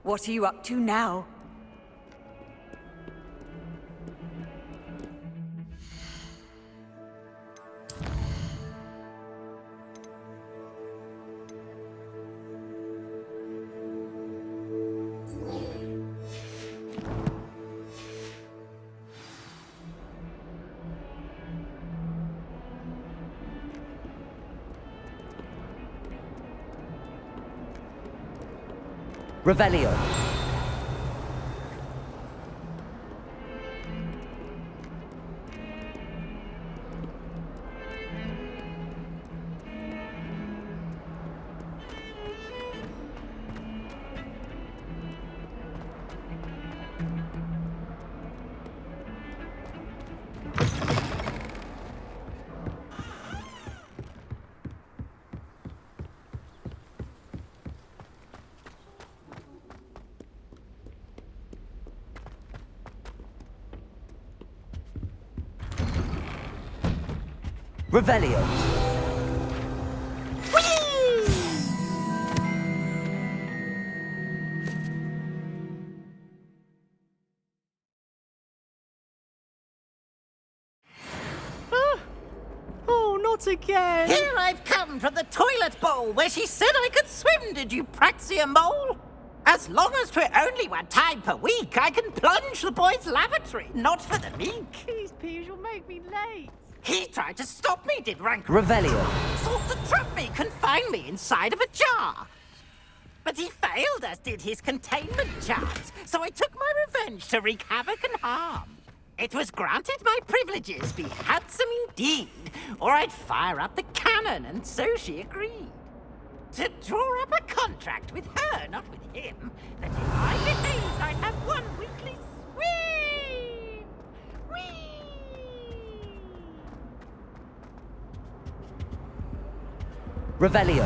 What are you up to now? Revelio. Revelio. Oh, not again! Here I've come from the toilet bowl where she said I could swim, did you praxia mole? As long as 'twere only one time per week, I can plunge the boys' lavatory, not for the meek. Please, Piers, you'll make me late. He tried to stop me, did Rank. Revelio. Sought to trap me, confine me inside of a jar. But he failed, as did his containment charms, so I took my revenge to wreak havoc and harm. It was granted my privileges be handsome indeed, or I'd fire up the cannon, and so she agreed. To draw up a contract with her, not with him, that if I behaved, I'd have one weekly swim. Whee! Revelio.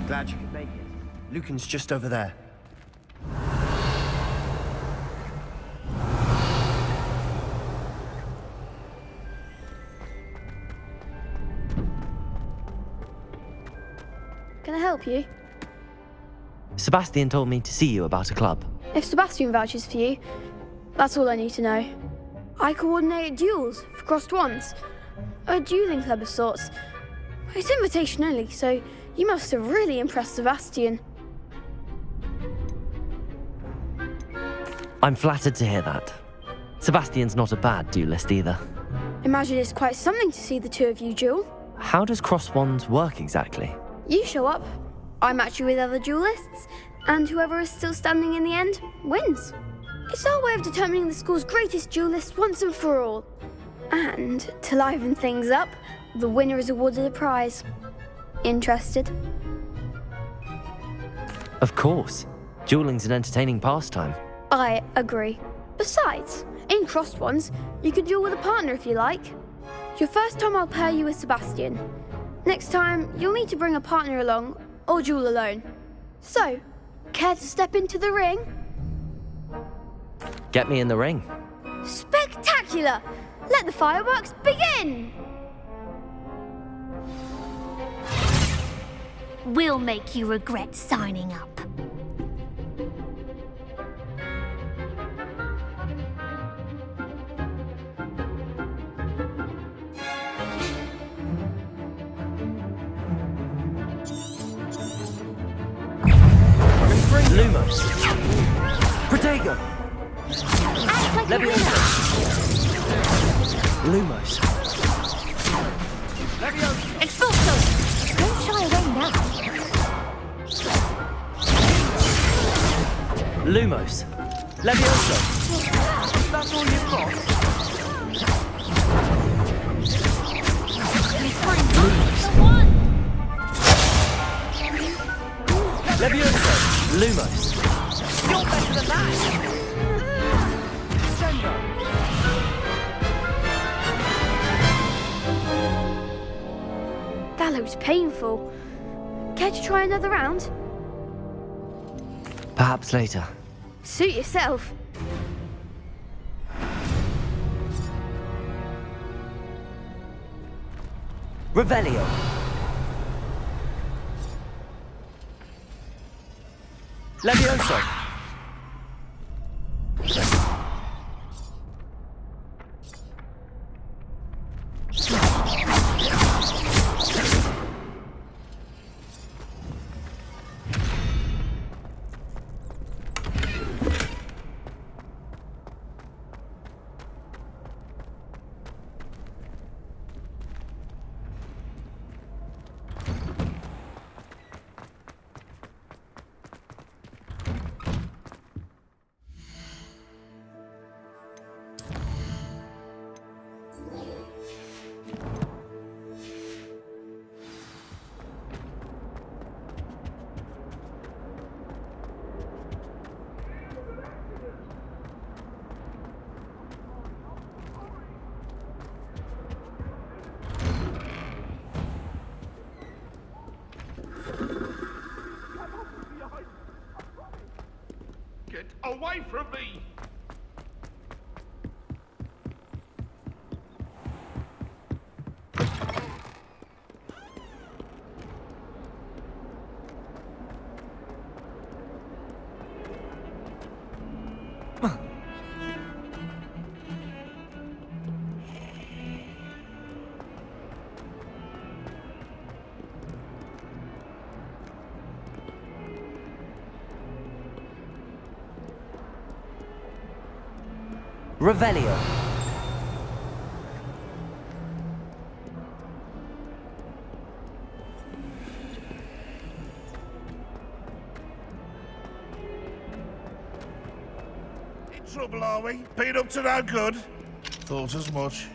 Glad you could make it. Lucan's just over there. Can I help you? Sebastian told me to see you about a club. If Sebastian vouches for you, that's all I need to know. I coordinate duels for crossed wands. A dueling club of sorts. It's invitation only, so you must have really impressed Sebastian. I'm flattered to hear that. Sebastian's not a bad duelist either. Imagine it's quite something to see the two of you duel. How does cross wands work exactly? You show up, I match you with other duelists, and whoever is still standing in the end wins. It's our way of determining the school's greatest duelist once and for all. And to liven things up, the winner is awarded a prize. Interested? Of course. Dueling's an entertaining pastime. I agree. Besides, in crossed ones, you can duel with a partner if you like. Your first time I'll pair you with Sebastian. Next time, you'll need to bring a partner along, or duel alone. So, care to step into the ring? Get me in the ring. Spectacular! Let the fireworks begin! We'll make you regret signing up. Lumos. Protego. Act like a winner. Lumos. Expulso. Don't shy away now. Lumos. Levioso. That's all you've got? Levioso. Lumos. You're better than that. That looks painful. Care to try another round? Perhaps later. Suit yourself. Revelio. Levioso. Get away from me! Revelio. In trouble, are we? Been up to no good? Thought as much.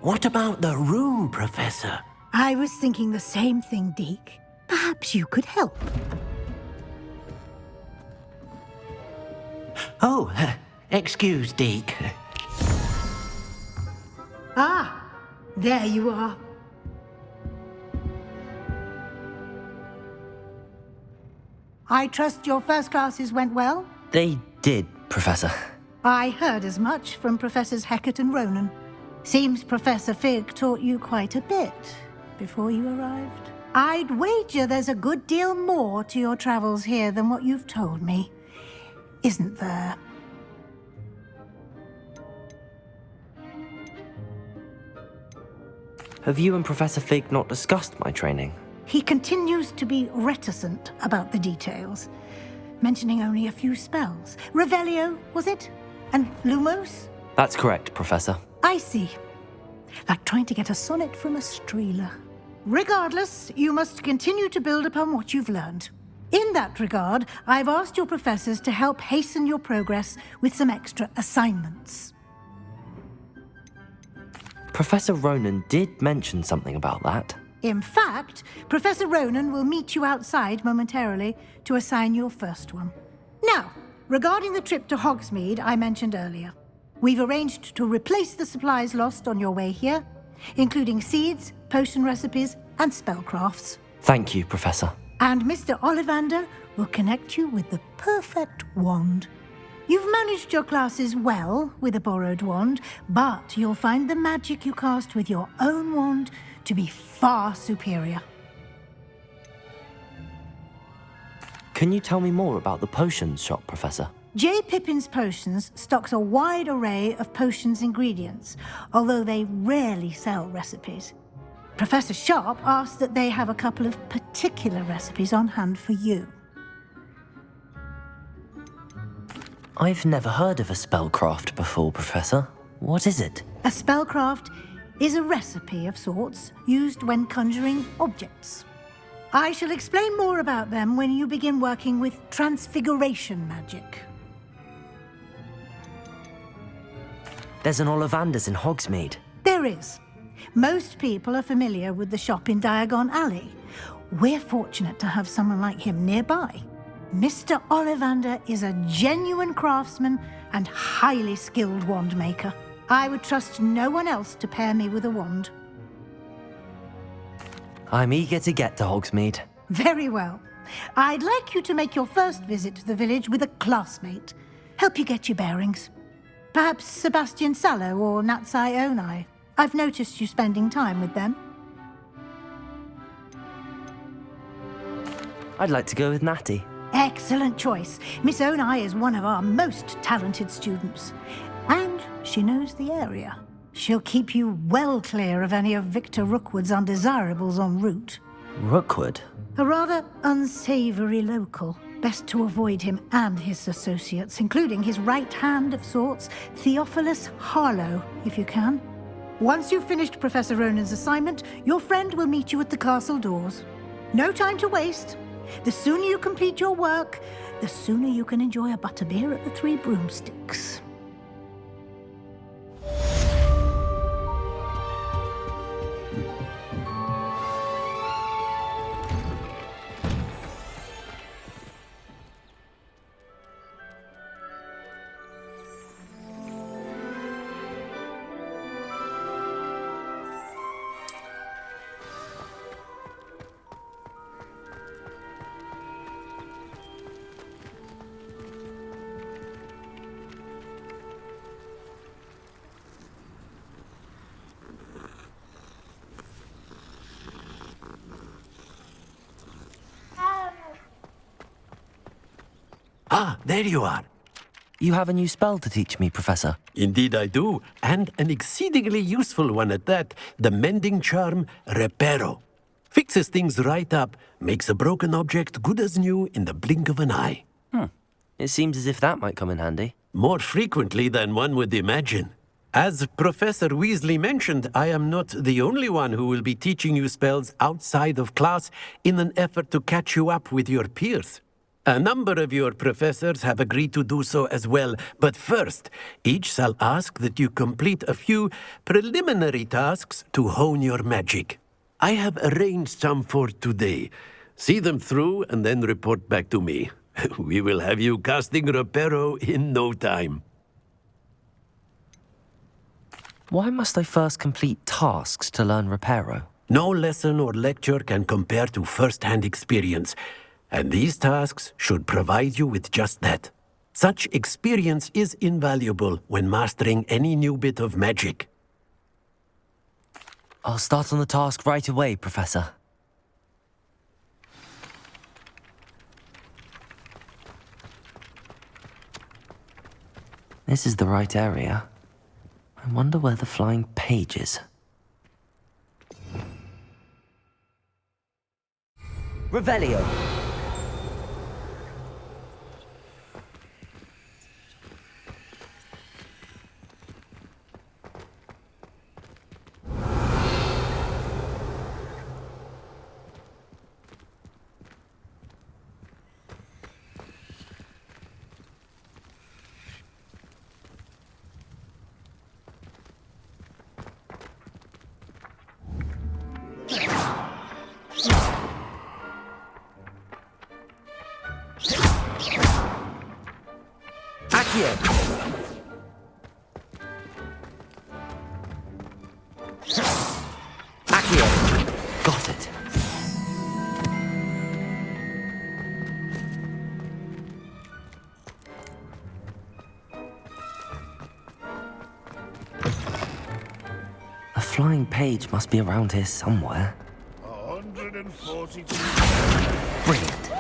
What about the room, Professor? I was thinking the same thing, Deke. Perhaps you could help. Oh, excuse, Deke. Ah, there you are. I trust your first classes went well? They did, Professor. I heard as much from Professors Hecat and Ronan. Seems Professor Fig taught you quite a bit before you arrived. I'd wager there's a good deal more to your travels here than what you've told me, isn't there? Have you and Professor Fig not discussed my training? He continues to be reticent about the details, mentioning only a few spells. Revelio, was it? And Lumos? That's correct, Professor. I see. Like trying to get a sonnet from a streeler. Regardless, you must continue to build upon what you've learned. In that regard, I've asked your professors to help hasten your progress with some extra assignments. Professor Ronan did mention something about that. In fact, Professor Ronan will meet you outside momentarily to assign your first one. Now, regarding the trip to Hogsmeade I mentioned earlier, we've arranged to replace the supplies lost on your way here, including seeds, potion recipes, and spellcrafts. Thank you, Professor. And Mr. Ollivander will connect you with the perfect wand. You've managed your classes well with a borrowed wand, but you'll find the magic you cast with your own wand to be far superior. Can you tell me more about the potions shop, Professor? J. Pippin's Potions stocks a wide array of potions ingredients, although they rarely sell recipes. Professor Sharp asked that they have a couple of particular recipes on hand for you. I've never heard of a spellcraft before, Professor. What is it? A spellcraft is a recipe of sorts used when conjuring objects. I shall explain more about them when you begin working with transfiguration magic. There's an Ollivander's in Hogsmeade. There is. Most people are familiar with the shop in Diagon Alley. We're fortunate to have someone like him nearby. Mr. Ollivander is a genuine craftsman and highly skilled wand maker. I would trust no one else to pair me with a wand. I'm eager to get to Hogsmeade. Very well. I'd like you to make your first visit to the village with a classmate. Help you get your bearings. Perhaps Sebastian Sallow or Natsai Onai. I've noticed you spending time with them. I'd like to go with Natty. Excellent choice. Miss Onai is one of our most talented students. And she knows the area. She'll keep you well clear of any of Victor Rookwood's undesirables en route. Rookwood? A rather unsavoury local. Best to avoid him and his associates, including his right hand of sorts, Theophilus Harlow, if you can. Once you've finished Professor Ronan's assignment, your friend will meet you at the castle doors. No time to waste. The sooner you complete your work, the sooner you can enjoy a butterbeer at the Three Broomsticks. Ah, there you are. You have a new spell to teach me, Professor. Indeed I do, and an exceedingly useful one at that. The mending charm, Reparo. Fixes things right up, makes a broken object good as new in the blink of an eye. It seems as if that might come in handy. More frequently than one would imagine. As Professor Weasley mentioned, I am not the only one who will be teaching you spells outside of class in an effort to catch you up with your peers. A number of your professors have agreed to do so as well, but first, each shall ask that you complete a few preliminary tasks to hone your magic. I have arranged some for today. See them through and then report back to me. We will have you casting Reparo in no time. Why must I first complete tasks to learn Reparo? No lesson or lecture can compare to first-hand experience. And these tasks should provide you with just that. Such experience is invaluable when mastering any new bit of magic. I'll start on the task right away, Professor. This is the right area. I wonder where the flying page is. Revelio. Got it. A flying page must be around here somewhere. 142. Brilliant.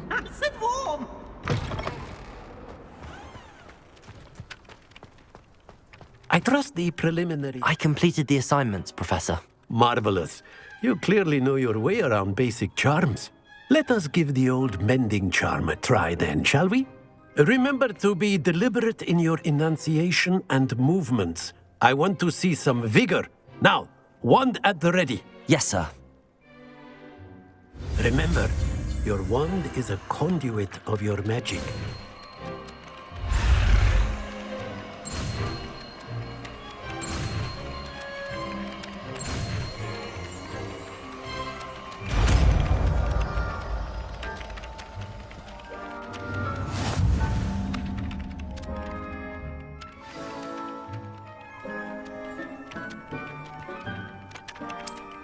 Nice and warm. I trust the preliminary... I completed the assignments, Professor. Marvelous. You clearly know your way around basic charms. Let us give the old mending charm a try then, shall we? Remember to be deliberate in your enunciation and movements. I want to see some vigor. Now, wand at the ready. Yes, sir. Remember, your wand is a conduit of your magic.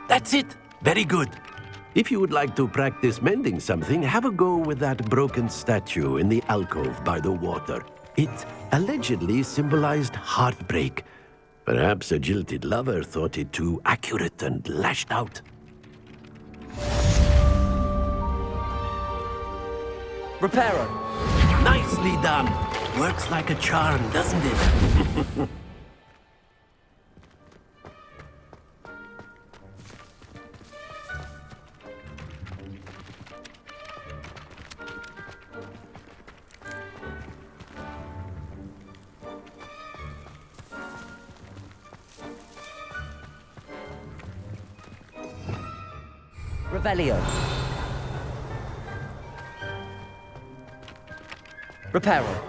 That's it! Very good. If you would like to practice mending something, have a go with that broken statue in the alcove by the water. It allegedly symbolized heartbreak. Perhaps a jilted lover thought it too accurate and lashed out. Reparo. Nicely done. Works like a charm, doesn't it? Revelio. Reparo.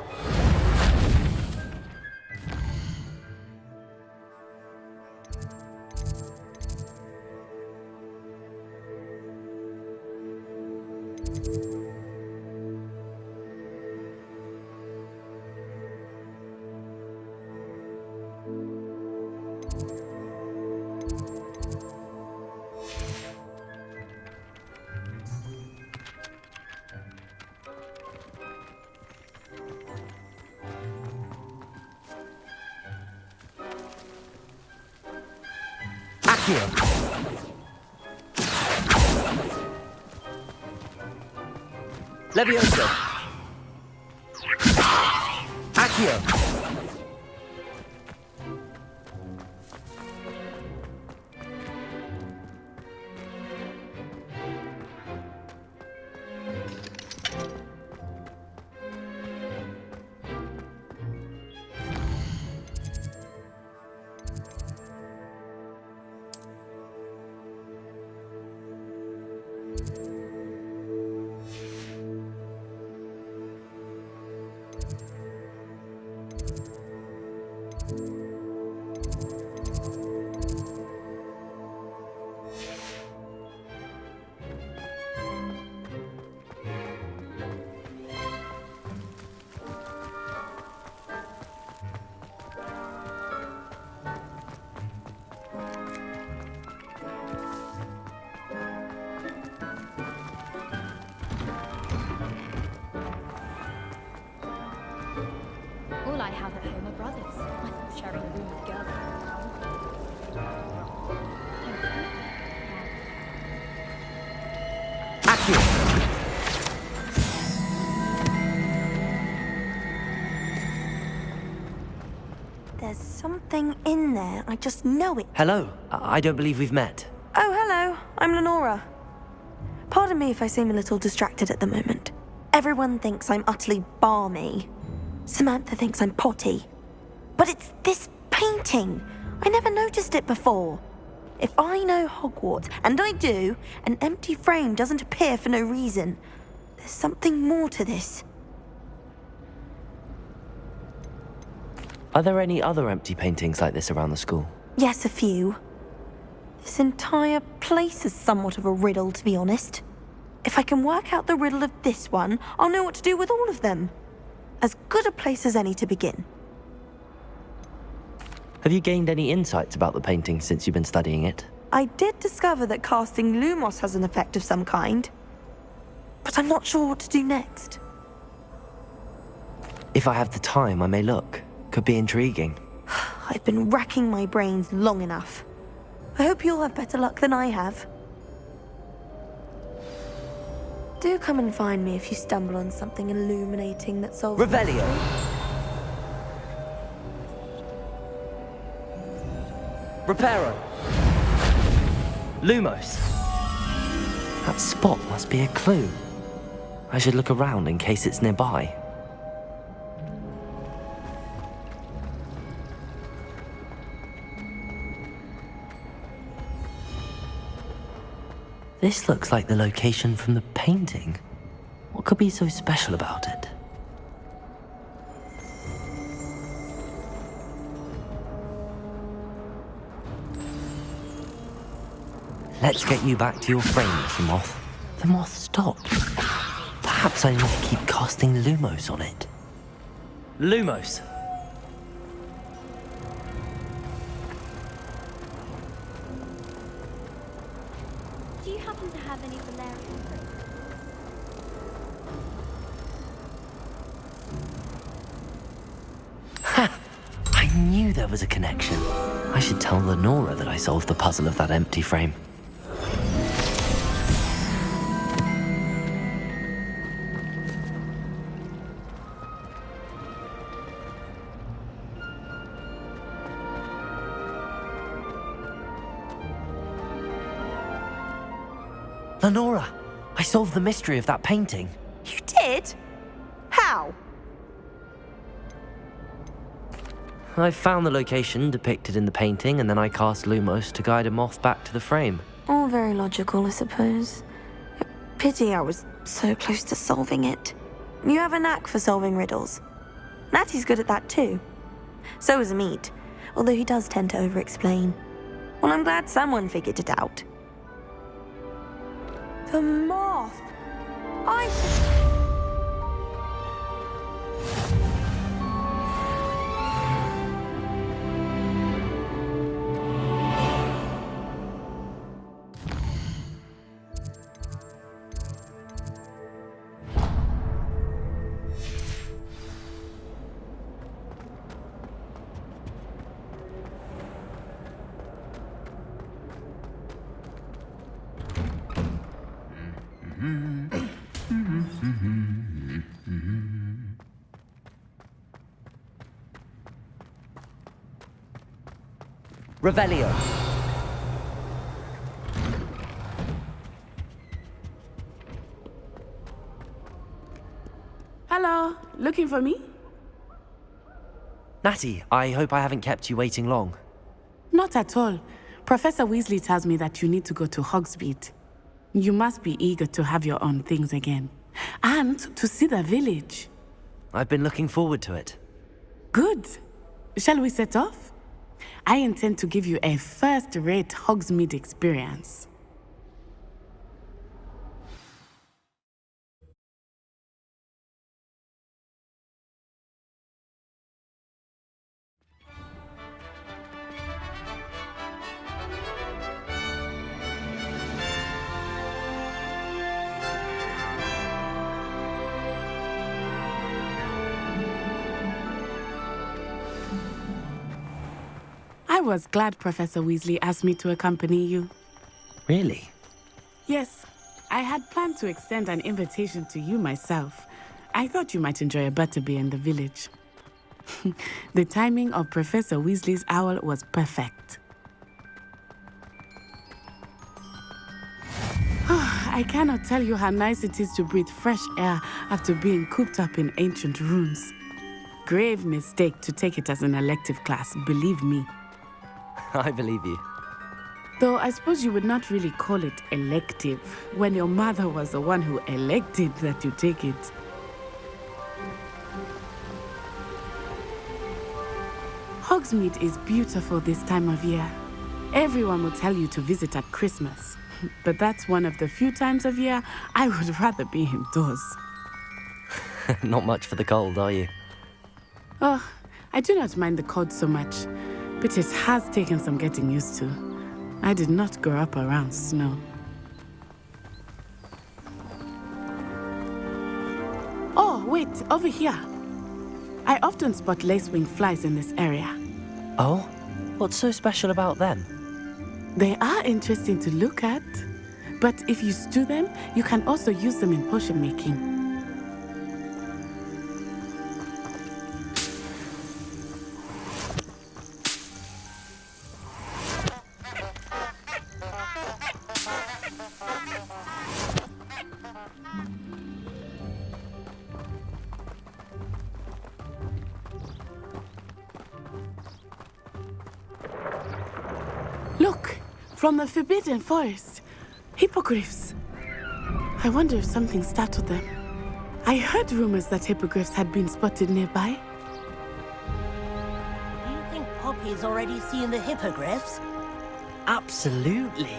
Accio. Levioso. Accio. All I have at home are brothers. I thought sharing a room with girls. There's something in there. I just know it. Hello. I don't believe we've met. Oh, hello. I'm Lenora. Pardon me if I seem a little distracted at the moment. Everyone thinks I'm utterly balmy. Samantha thinks I'm potty. But it's this painting. I never noticed it before. If I know Hogwarts, and I do, an empty frame doesn't appear for no reason. There's something more to this. Are there any other empty paintings like this around the school? Yes, a few. This entire place is somewhat of a riddle, to be honest. If I can work out the riddle of this one, I'll know what to do with all of them. As good a place as any to begin. Have you gained any insights about the painting since you've been studying it? I did discover that casting Lumos has an effect of some kind. But I'm not sure what to do next. If I have the time, I may look. Could be intriguing. I've been racking my brains long enough. I hope you'll have better luck than I have. Do come and find me if you stumble on something illuminating that solves... Revelio! Reparo! Lumos! That spot must be a clue. I should look around in case it's nearby. This looks like the location from the painting. What could be so special about it? Let's get you back to your frame, little moth. The moth stopped. Perhaps I need to keep casting Lumos on it. Lumos! Do you happen to have any valerian fruit? Ha! I knew there was a connection. I should tell Lenora that I solved the puzzle of that empty frame. Lenora, I solved the mystery of that painting. You did? How? I found the location depicted in the painting, and then I cast Lumos to guide a moth back to the frame. All very logical, I suppose. Pity I was so close to solving it. You have a knack for solving riddles. Natty's good at that too. So is Meat, although he does tend to over-explain. Well, I'm glad someone figured it out. The moth! Revelio. Hello, looking for me? Natty, I hope I haven't kept you waiting long. Not at all. Professor Weasley tells me that you need to go to HOGSMEADE. You must be eager to have your own things again. And to see the village. I've been looking forward to it. Good. Shall we set off? I intend to give you a first-rate HOGSMEADE experience. I was glad Professor Weasley asked me to accompany you. Really? Yes, I had planned to extend an invitation to you myself. I thought you might enjoy a butterbeer in the village. The timing of Professor Weasley's owl was perfect. I cannot tell you how nice it is to breathe fresh air after being cooped up in ancient rooms. Grave mistake to take it as an elective class, believe me. I believe you. Though I suppose you would not really call it elective when your mother was the one who elected that you take it. Hogsmeade is beautiful this time of year. Everyone will tell you to visit at Christmas, but that's one of the few times of year I would rather be indoors. Not much for the cold, are you? Oh, I do not mind the cold so much, but it has taken some getting used to. I did not grow up around snow. Oh, wait, over here. I often spot lacewing flies in this area. Oh? What's so special about them? They are interesting to look at, but if you stew them, you can also use them in potion making. Look, from the Forbidden Forest. Hippogriffs. I wonder if something startled them. I heard rumors that hippogriffs had been spotted nearby. Do you think Poppy's already seen the hippogriffs? Absolutely.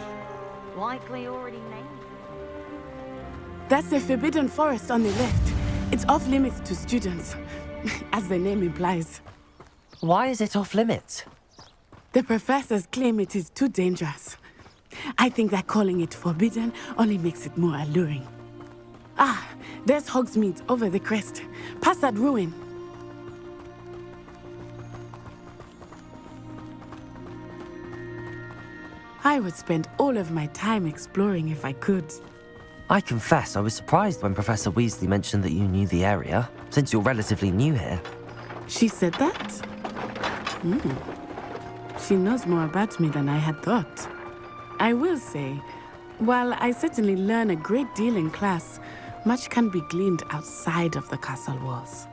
Likely already named. That's the Forbidden Forest on the left. It's off limits to students, as the name implies. Why is it off limits? The professors claim it is too dangerous. I think that calling it forbidden only makes it more alluring. Ah, there's Hogsmeade over the crest. Past that ruin. I would spend all of my time exploring if I could. I confess I was surprised when Professor Weasley mentioned that you knew the area, since you're relatively new here. She said that? She knows more about me than I had thought. I will say, while I certainly learn a great deal in class, much can be gleaned outside of the castle walls.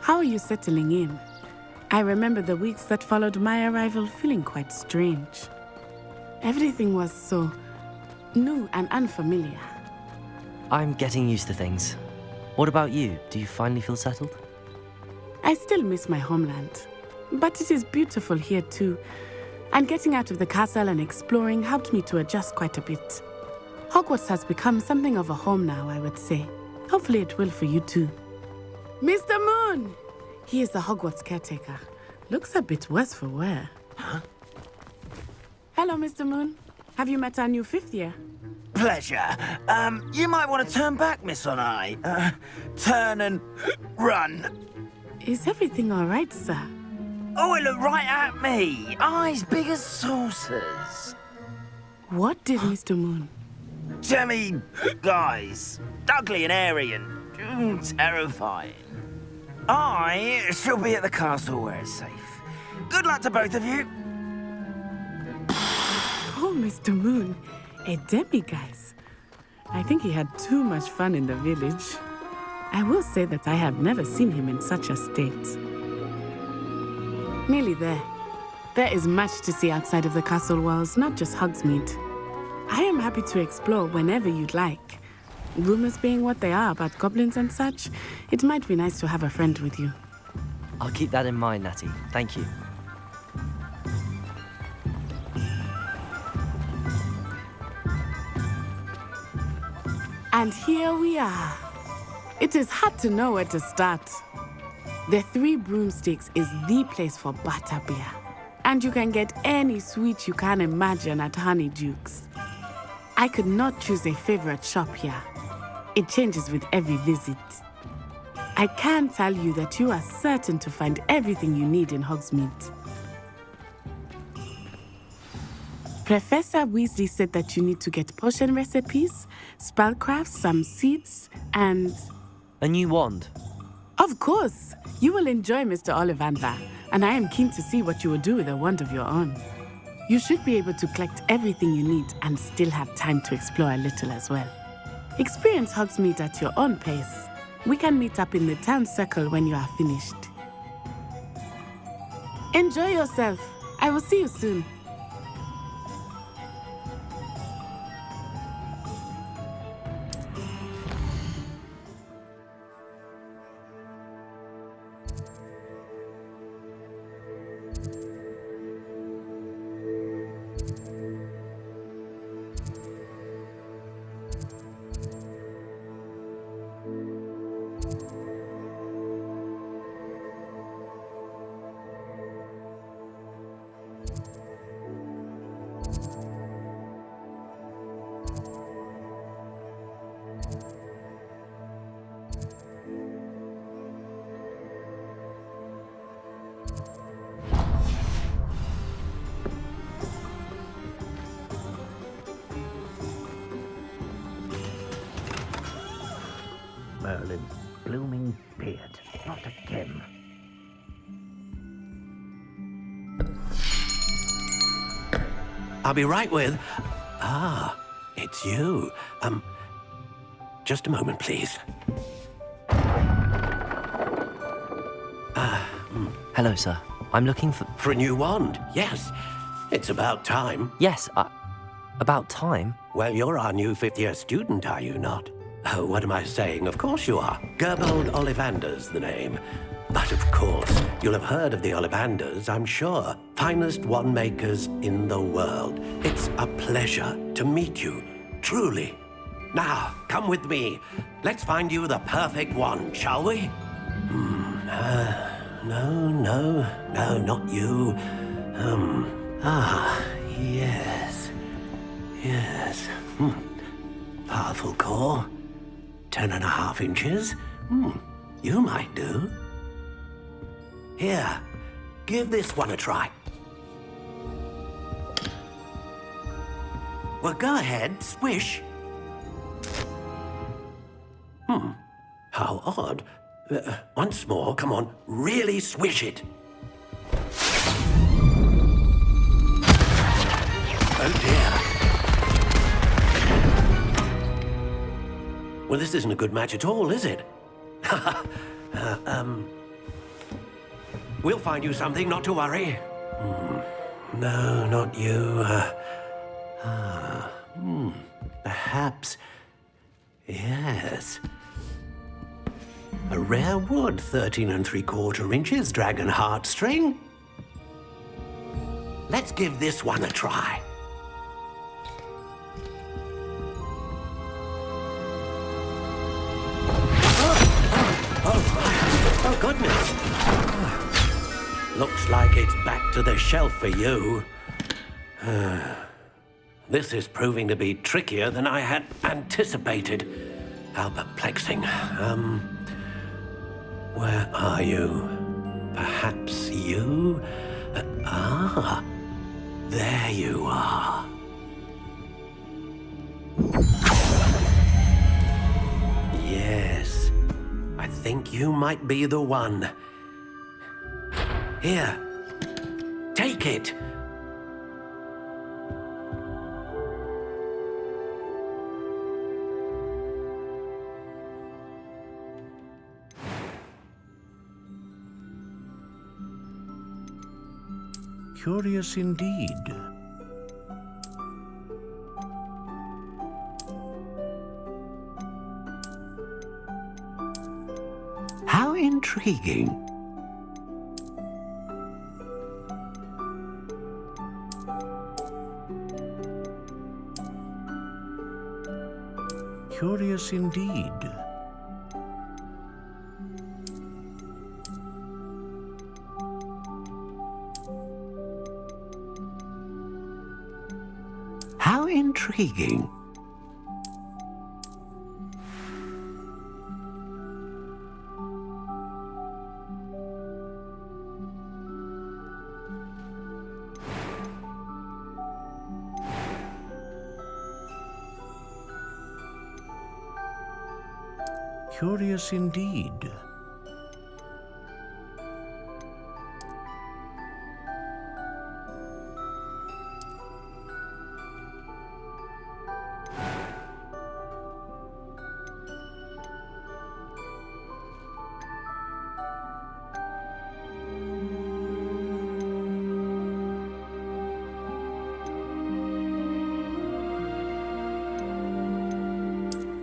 How are you settling in? I remember the weeks that followed my arrival feeling quite strange. Everything was so new and unfamiliar. I'm getting used to things. What about you? Do you finally feel settled? I still miss my homeland, but it is beautiful here too. And getting out of the castle and exploring helped me to adjust quite a bit. Hogwarts has become something of a home now, I would say. Hopefully it will for you too. Mr. Moon! He is the Hogwarts caretaker. Looks a bit worse for wear. Huh? Hello, Mr. Moon. Have you met our new fifth year? Pleasure. You might want to turn back, Miss On-Eye. Turn and run. Is everything all right, sir? Oh, it looked right at me. Eyes big as saucers. What did Mr. Moon? Demi guys. Ugly and airy and terrifying. I shall be at the castle where it's safe. Good luck to both of you. Oh, Mr. Moon. A demiguise. I think he had too much fun in the village. I will say that I have never seen him in such a state. Nearly there. There is much to see outside of the castle walls, not just Hogsmeade. I am happy to explore whenever you'd like. Rumors being what they are about goblins and such, it might be nice to have a friend with you. I'll keep that in mind, Natty. Thank you. And here we are. It is hard to know where to start. The Three Broomsticks is the place for butterbeer. And you can get any sweet you can imagine at Honeydukes. I could not choose a favorite shop here. It changes with every visit. I can tell you that you are certain to find everything you need in Hogsmeade. Professor Weasley said that you need to get potion recipes, spellcrafts, some seeds, and... A new wand. Of course! You will enjoy Mr. Ollivander, and I am keen to see what you will do with a wand of your own. You should be able to collect everything you need and still have time to explore a little as well. Experience Hogsmeade at your own pace. We can meet up in the town circle when you are finished. Enjoy yourself. I will see you soon. Merlin's blooming beard. Not again. I'll be right with... it's you. Just a moment, please. Hello, sir. I'm looking for... For a new wand, yes. It's about time. Yes, about time? Well, you're our new fifth-year student, are you not? Oh, what am I saying? Of course you are. Gerbold Ollivander's the name. But of course, you'll have heard of the Ollivanders, I'm sure. Finest wand makers in the world. It's a pleasure to meet you, truly. Now, come with me. Let's find you the perfect wand, shall we? No, not you. Yes. Powerful core. 10.5 inches. You might do. Here, give this one a try. Well, go ahead, swish. How odd. Once more, come on, really swish it. Oh dear. Well, this isn't a good match at all, is it? We'll find you something, not to worry. No, not you. Perhaps... Yes. A rare wood, 13 3/4 inches, dragon heartstring. Let's give this one a try. Oh, goodness. Looks like it's back to the shelf for you. This is proving to be trickier than I had anticipated. How perplexing. Where are you? Perhaps you? There you are. Yes, I think you might be the one. Here, take it. Curious indeed. How intriguing. Curious indeed. How intriguing. Curious indeed.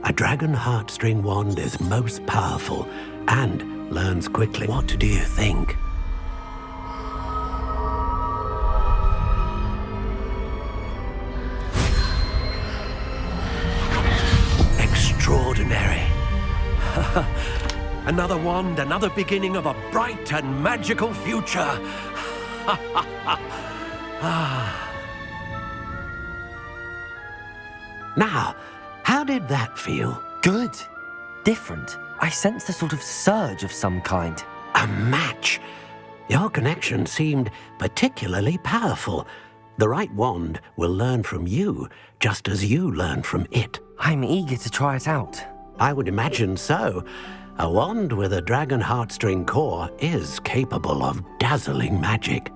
A dragon heartstring wand is most powerful and learns quickly. What do you think? Extraordinary. Another wand, another beginning of a bright and magical future. Now, how did that feel? Good. Different. I sensed a sort of surge of some kind. A match. Your connection seemed particularly powerful. The right wand will learn from you, just as you learn from it. I'm eager to try it out. I would imagine so. A wand with a dragon heartstring core is capable of dazzling magic.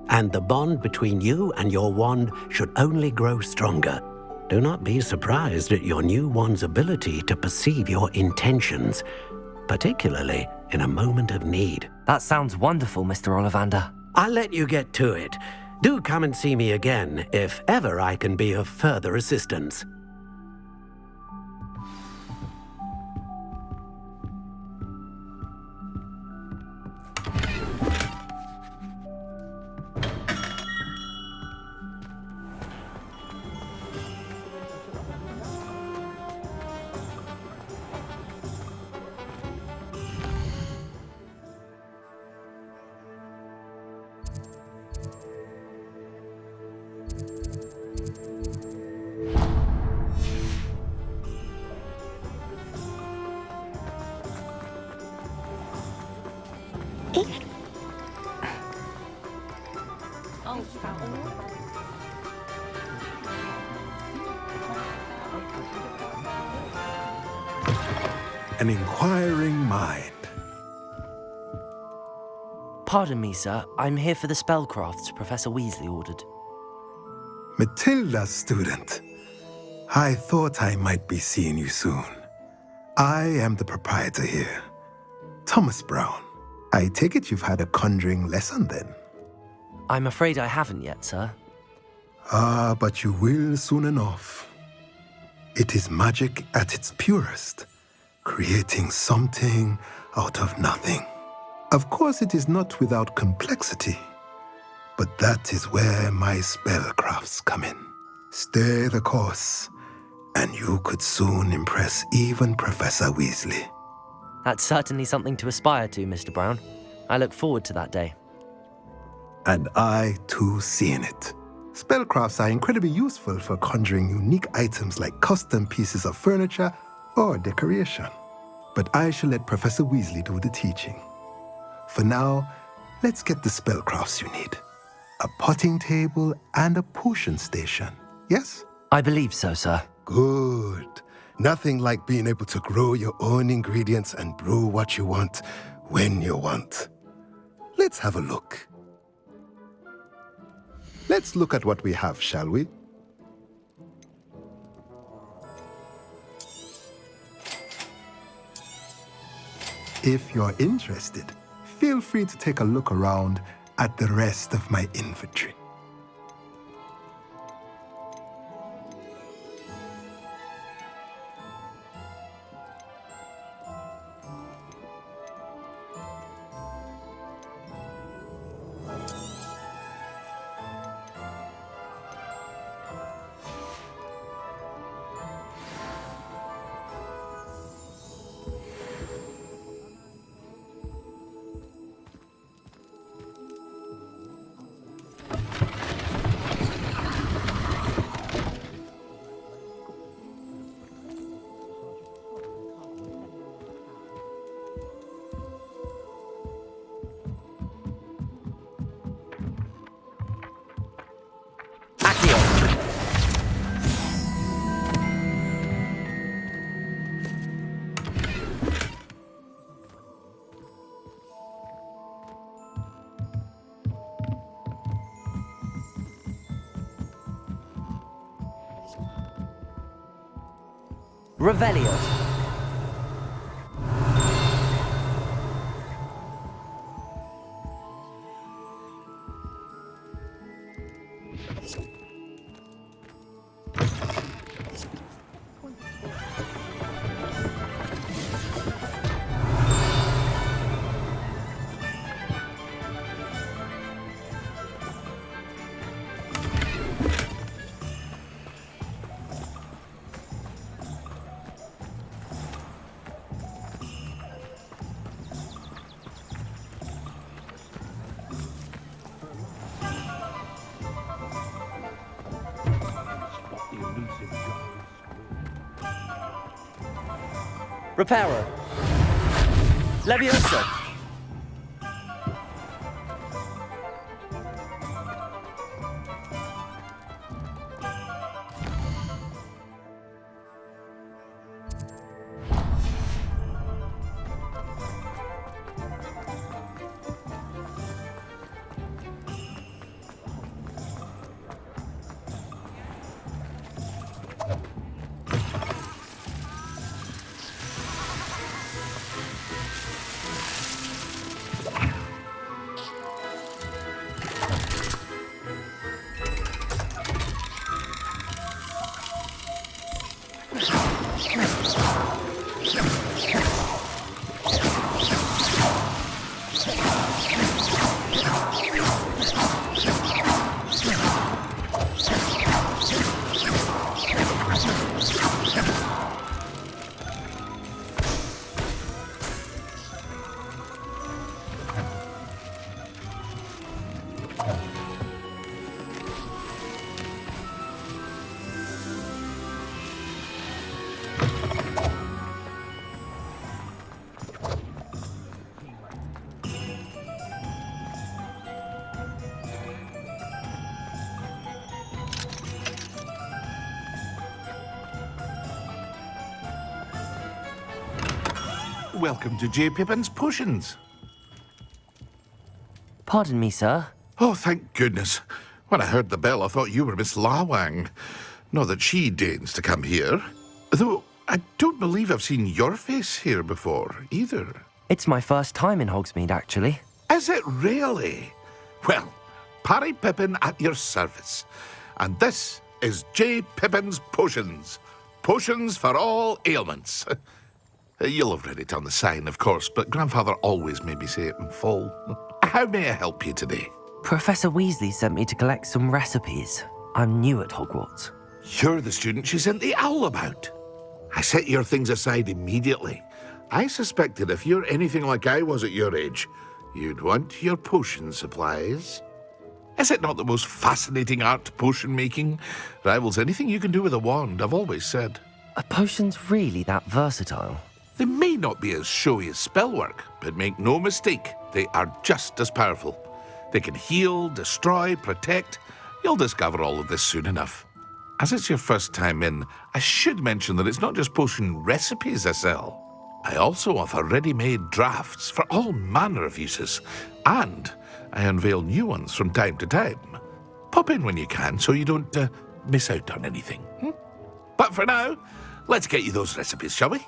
and the bond between you and your wand should only grow stronger. Do not be surprised at your new wand's ability to perceive your intentions, particularly in a moment of need. That sounds wonderful, Mr. Ollivander. I'll let you get to it. Do come and see me again if ever I can be of further assistance. An inquiring mind. Pardon me, sir. I'm here for the spellcrafts Professor Weasley ordered. Matilda's student. I thought I might be seeing you soon. I am the proprietor here, Thomas Brown. I take it you've had a conjuring lesson then? I'm afraid I haven't yet, sir. Ah, but you will soon enough. It is magic at its purest, creating something out of nothing. Of course, it is not without complexity, but that is where my spellcrafts come in. Stay the course, and you could soon impress even Professor Weasley. That's certainly something to aspire to, Mr. Brown. I look forward to that day. And I, too, seeing it. Spellcrafts are incredibly useful for conjuring unique items like custom pieces of furniture or decoration. But I shall let Professor Weasley do the teaching. For now, let's get the spellcrafts you need. A potting table and a potion station, yes? I believe so, sir. Good. Nothing like being able to grow your own ingredients and brew what you want when you want. Let's have a look. Let's look at what we have, shall we? If you're interested, feel free to take a look around at the rest of my inventory. Revelio. Reparo. Levioso. welcome to J. Pippin's Potions. Pardon me, sir. Oh, thank goodness. When I heard the bell, I thought you were Miss Lawang. Not that she deigns to come here. Though, I don't believe I've seen your face here before, either. It's my first time in Hogsmeade, actually. Is it really? Well, Parry Pippin at your service. And this is J. Pippin's Potions. Potions for all ailments. You'll have read it on the sign, of course, but Grandfather always made me say it in full. How may I help you today? Professor Weasley sent me to collect some recipes. I'm new at Hogwarts. You're the student she sent the owl about. I set your things aside immediately. I suspected if you're anything like I was at your age, you'd want your potion supplies. Is it not the most fascinating art, potion making? Rivals anything you can do with a wand, I've always said. Are potions really that versatile? They may not be as showy as spellwork, but make no mistake, they are just as powerful. They can heal, destroy, protect. You'll discover all of this soon enough. As it's your first time in, I should mention that it's not just potion recipes I sell. I also offer ready-made drafts for all manner of uses, and I unveil new ones from time to time. Pop in when you can so you don't miss out on anything. But for now, let's get you those recipes, shall we?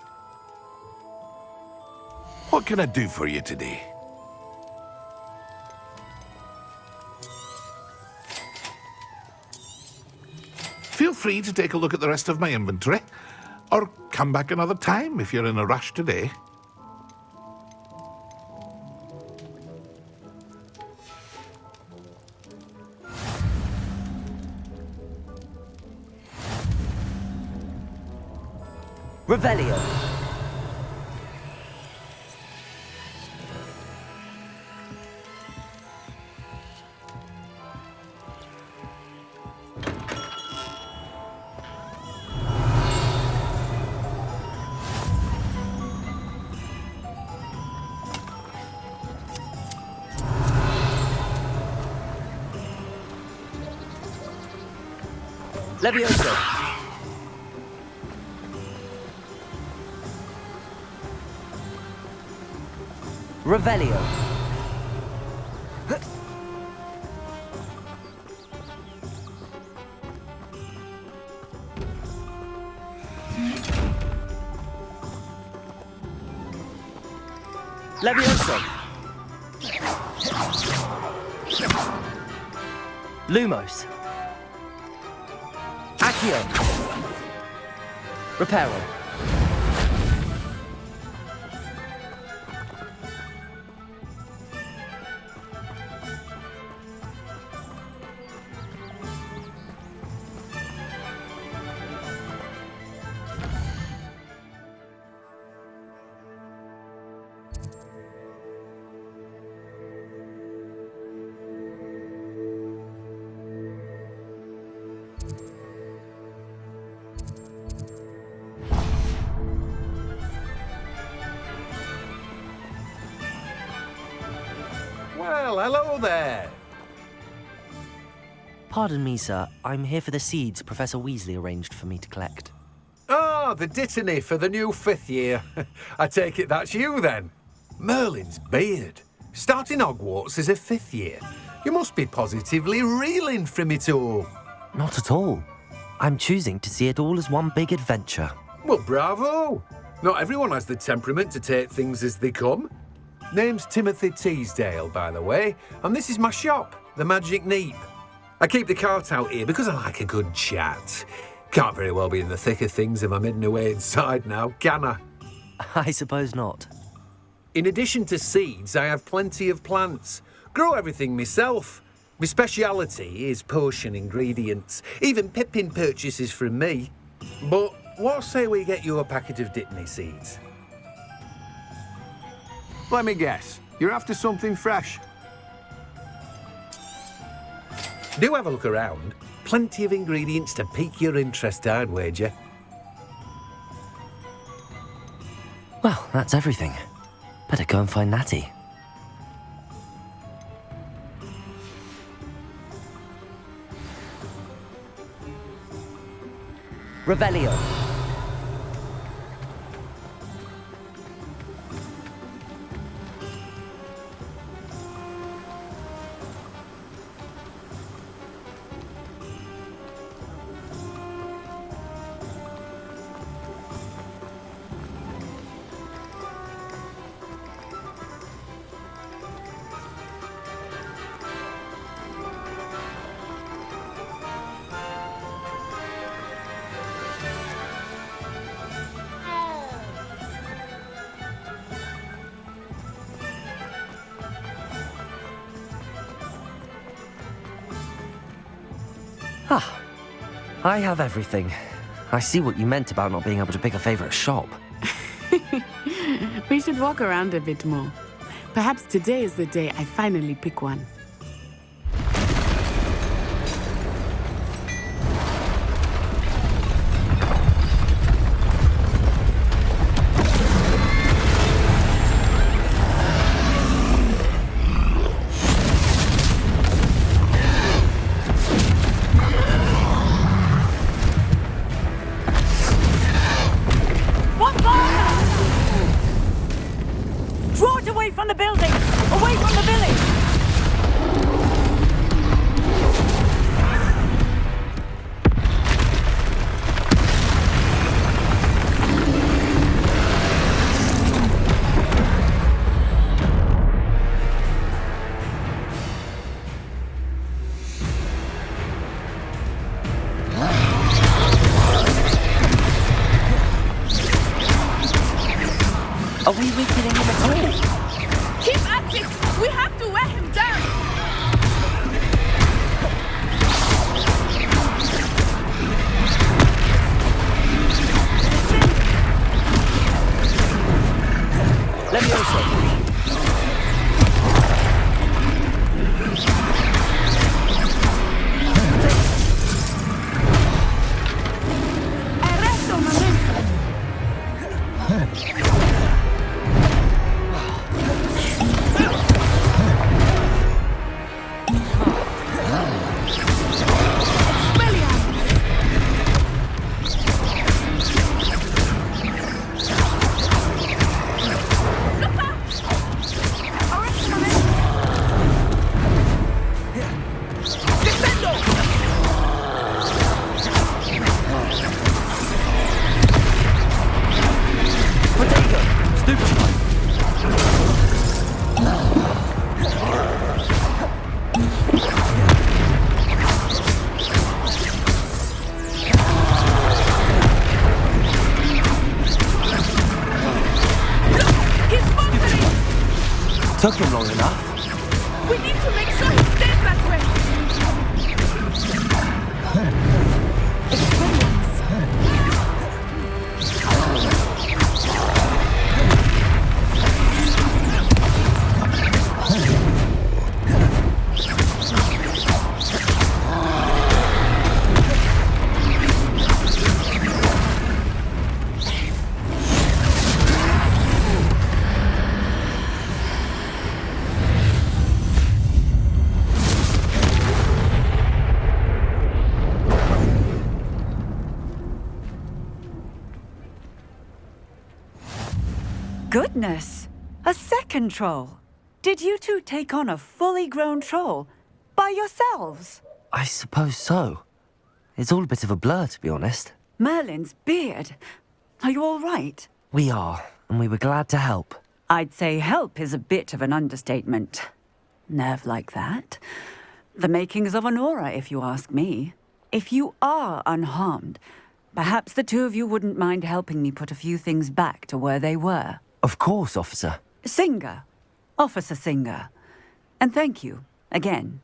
What can I do for you today? Feel free to take a look at the rest of my inventory, or come back another time if you're in a rush today. Revelio. Levioso. Revelio. Levioso. Lumos. Accio. Reparo. Well, hello there. Pardon me, sir. I'm here for the seeds Professor Weasley arranged for me to collect. Ah, the dittany for the new 5th year. I take it that's you, then. Merlin's beard. Starting Hogwarts as a 5th year. You must be positively reeling from it all. Not at all. I'm choosing to see it all as one big adventure. Well, bravo. Not everyone has the temperament to take things as they come. Name's Timothy Teasdale, by the way, and this is my shop, the Magic Neep. I keep the cart out here because I like a good chat. Can't very well be in the thick of things if I'm hidden away inside now, can I? I suppose not. In addition to seeds, I have plenty of plants. Grow everything myself. My speciality is potion ingredients. Even Pippin purchases from me. But what say we get you a packet of Dittany seeds? Let me guess. You're after something fresh. Do have a look around. Plenty of ingredients to pique your interest, I'd wager. Well, that's everything. Better go and find Natty. Revelio. Ah, I have everything. I see what you meant about not being able to pick a favorite shop. We should walk around a bit more. Perhaps today is the day I finally pick one. Draw it away from the building! Away from the village! Are we weakening him at all? Keep at it! We have to wear him down! Levioso! Arresto momento! Took him long enough. We need to make sure he stays that way! Goodness! A second troll! Did you two take on a fully grown troll by yourselves? I suppose so. It's all a bit of a blur, to be honest. Merlin's beard. Are you all right? We are, and we were glad to help. I'd say help is a bit of an understatement. Nerve like that. The makings of an aura, if you ask me. If you are unharmed, perhaps the two of you wouldn't mind helping me put a few things back to where they were. Of course, officer. Singer. Officer Singer. And thank you, again.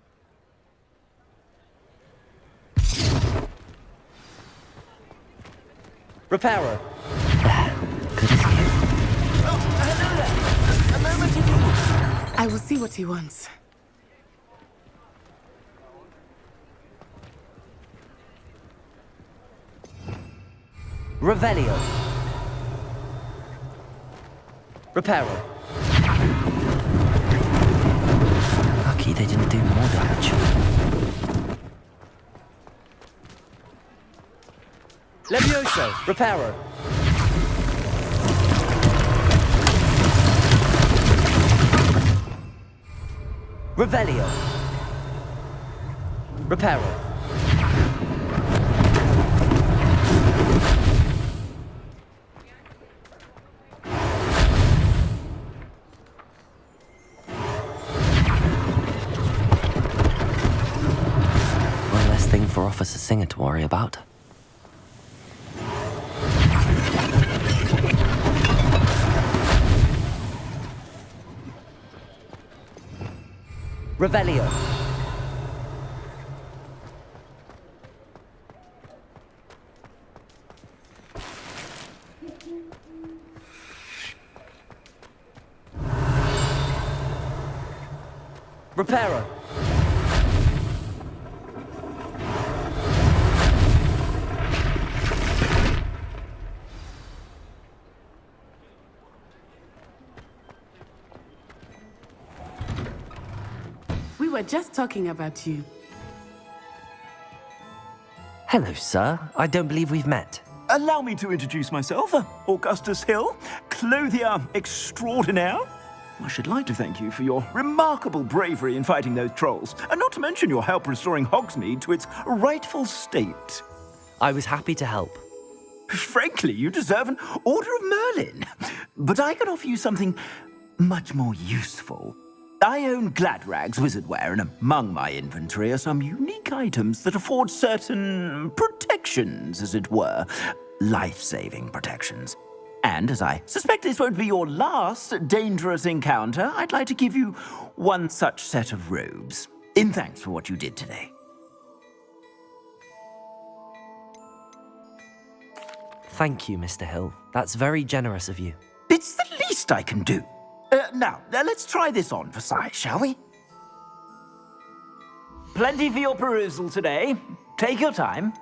Repairer. Good as new. I will see what he wants. Revelio. Repairer. Lucky they didn't do more damage. Levioso. Repairer. Revelio. Repairer. One less thing for Officer Singer to worry about. Revelio. Reparo! We were just talking about you. Hello, sir. I don't believe we've met. Allow me to introduce myself, Augustus Hill, clothier extraordinaire. I should like to thank you for your remarkable bravery in fighting those trolls, and not to mention your help restoring Hogsmeade to its rightful state. I was happy to help. Frankly, you deserve an Order of Merlin. But I can offer you something much more useful. I own Gladrag's wizardware, and among my inventory are some unique items that afford certain protections, as it were. Life-saving protections. And as I suspect this won't be your last dangerous encounter, I'd like to give you one such set of robes, in thanks for what you did today. Thank you, Mr. Hill. That's very generous of you. It's the least I can do. Now, let's try this on for size, shall we? Plenty for your perusal today. Take your time.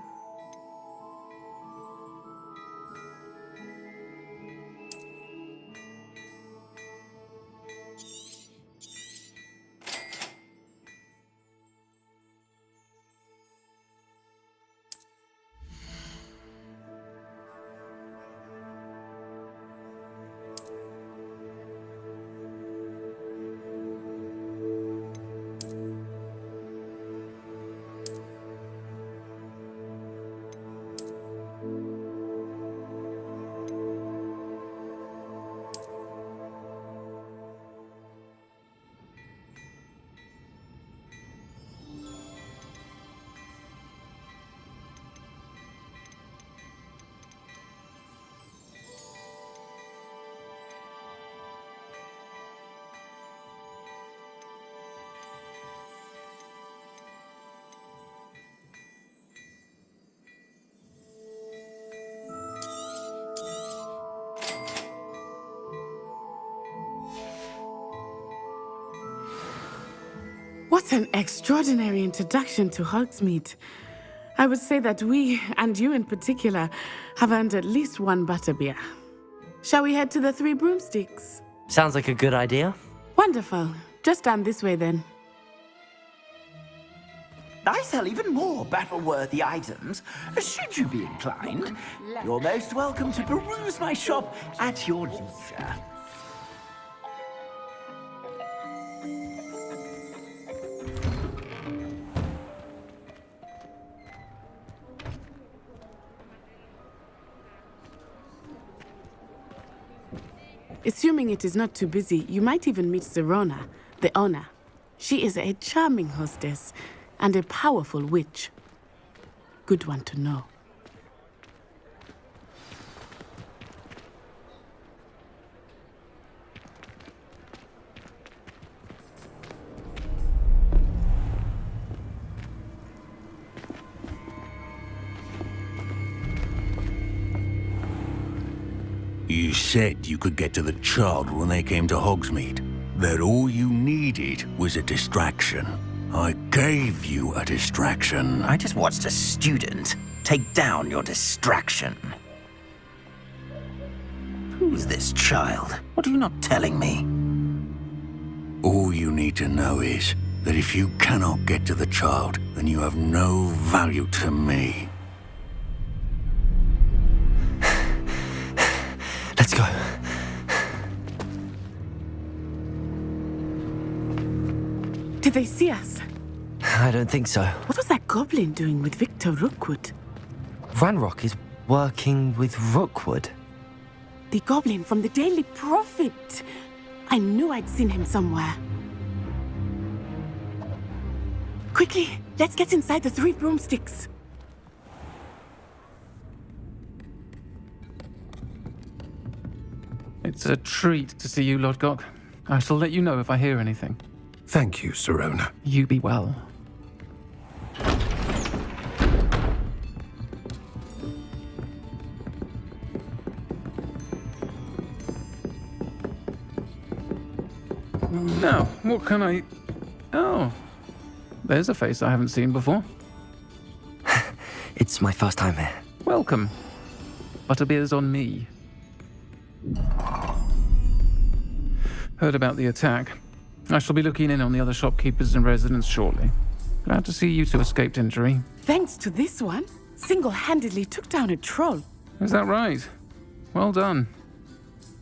What an extraordinary introduction to Hogsmeade. I would say that we, and you in particular, have earned at least one butterbeer. Shall we head to the Three Broomsticks? Sounds like a good idea. Wonderful. Just down this way then. I sell even more battle-worthy items, should you be inclined. You're most welcome to peruse my shop at your leisure. Assuming it is not too busy, you might even meet Serona, the owner. She is a charming hostess and a powerful witch. Good one to know. You said you could get to the child when they came to Hogsmeade. That all you needed was a distraction. I gave you a distraction. I just watched a student take down your distraction. Who's this child? What are you not telling me? All you need to know is that if you cannot get to the child, then you have no value to me. Let's go. Did they see us? I don't think so. What was that goblin doing with Victor Rookwood? Ranrock is working with Rookwood. The goblin from the Daily Prophet. I knew I'd seen him somewhere. Quickly, let's get inside the Three Broomsticks. It's a treat to see you, Lodgok. I shall let you know if I hear anything. Thank you, Serona. You be well. Now, what can I... Oh, there's a face I haven't seen before. It's my first time here. Welcome. Butterbeer's on me. Heard about the attack. I shall be looking in on the other shopkeepers and residents shortly. Glad to see you two escaped injury. Thanks to this one, single-handedly took down a troll. Is that right? Well done.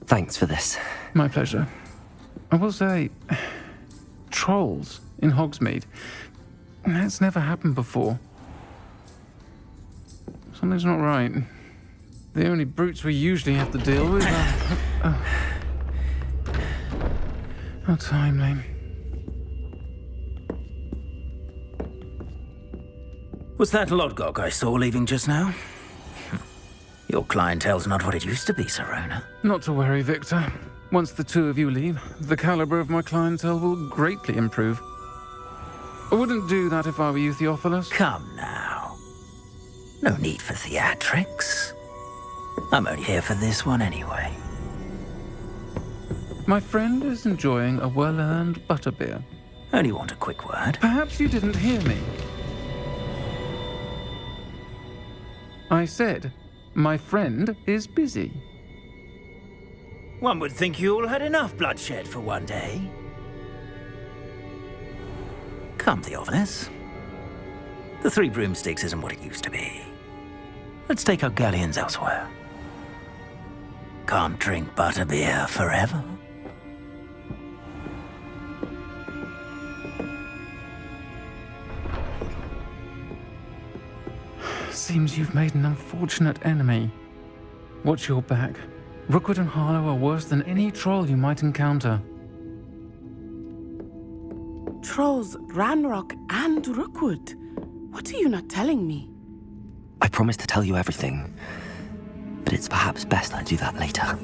Thanks for this. My pleasure. I will say, trolls in Hogsmeade. That's never happened before. Something's not right. The only brutes we usually have to deal with are... How timely. Was that Lodgok I saw leaving just now? Your clientele's not what it used to be, Sirona. Not to worry, Victor. Once the two of you leave, the caliber of my clientele will greatly improve. I wouldn't do that if I were you, Theophilus. Come now. No need for theatrics. I'm only here for this one anyway. My friend is enjoying a well-earned butterbeer. Only want a quick word. Perhaps you didn't hear me. I said, my friend is busy. One would think you all had enough bloodshed for one day. Come, Theophilus. The Three Broomsticks isn't what it used to be. Let's take our galleons elsewhere. Can't drink butterbeer forever. Seems you've made an unfortunate enemy. Watch your back. Rookwood and Harlow are worse than any troll you might encounter. Trolls, Ranrock, and Rookwood. What are you not telling me? I promised to tell you everything, but it's perhaps best I do that later.